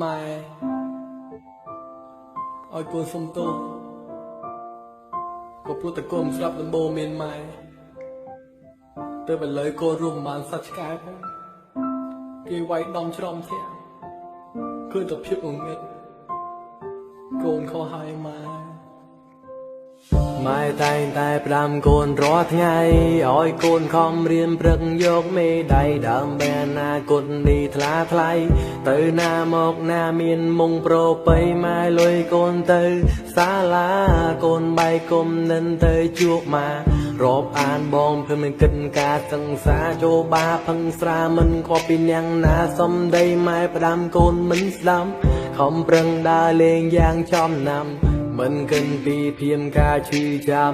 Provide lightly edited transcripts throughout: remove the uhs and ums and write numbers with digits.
ម៉ែឲ្យកូនសុំទោសក៏ព្រោះតែកូនស្លាប់ដំបូងមានម៉ែទើបឥឡូវកូនរួមបានសាច់ឆ្កែផងគេវាយដំច្រំធាក់ឃើញតែភាពងងឹតកូនខុសហើយម៉ែតែងតែផ្ដាំកូនរាល់ថ្ងៃឲ្យកូនខំរៀនព្រឹកយកមេដៃដើម្បីអនាគតនេះថ្លាថ្លៃទៅណាមកណាមានមុងប្រពៃម៉ែលុយកូនទៅសាលាកូនបែកគុំនិនទៅជួបម៉ារាប់អានបងភើមិនគិតការសិក្សាចូលបាផឹងស្រាមិនខុសពីនាងណាសំដីម៉ែផ្ដាំកូនមិនស្ដាំខំប្រឹងដើរលេងយ៉ាងចំណាំមិនគិនពីភៀមការឈឺចាំ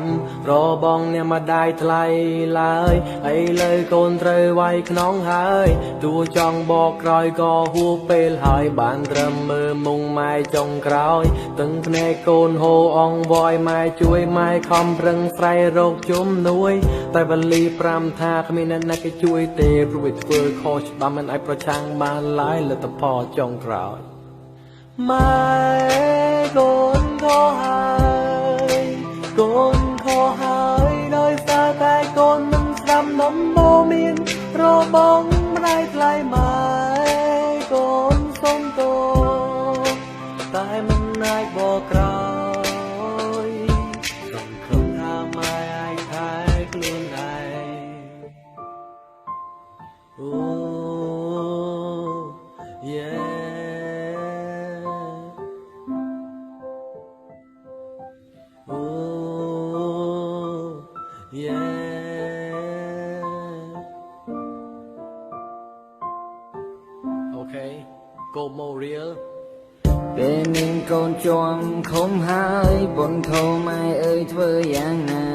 របងអ្នកម្ដាយថ្លៃឡើយឥឡូវកូនត្រូវវាយខ្នងហើយទោះចង់បកក្រោយក៏ហួសពេលហើយបានត្រឹមមើលមុងម៉ែចុងក្រោយទាំងភ្នែកកូនហូរអងវយម៉ែជួយម៉ែខំប្រឹងស្រែរកជំនួយតែវលី5ថាគ្មានអ្នកណាគេជួយទេព្រោះវាធ្វើខុសច្បាប់មិនអាចប្រឆាំងបានឡើយលទ្ធផលចុងក្រោយម៉ែកូនខុសហើយកូនខុសហើយដោយសារតែកូនមិនស្ដាប់ដំបូងមានរបងម្ដាយថ្លៃម៉ែកូនសុំទោសតែមិនអាចបកក្រោយសង្ឃឹមថាម៉ែអាចថែខ្លួនដែរអូយេOkay, go more real ពេលមានកូនជាប់ឃុំហើយបុនធំម៉ែអើយធ្វើយ៉ាងណា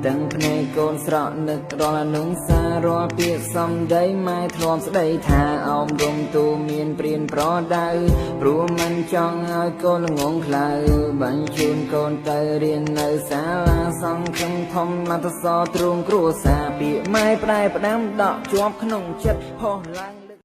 ទាំងភ្នែកកូនស្រក់នឹករាល់អនុសារាល់ពាក្យសំដីម៉ែធ្លាប់ស្ដីថាអោមរំទូមានព្រានប្រដៅព្រោះមិនចង់ឲ្យកូនល្ងងខ្លៅបញ្ជូនកូនទៅរៀននៅសាលាសង្ឃឹមធំលទ្ធសទ្រង់គ្រួសារពាក្យម៉ែប្រែផ្ដាំដកជាប់ក្នុងចិត្តផុសឡើង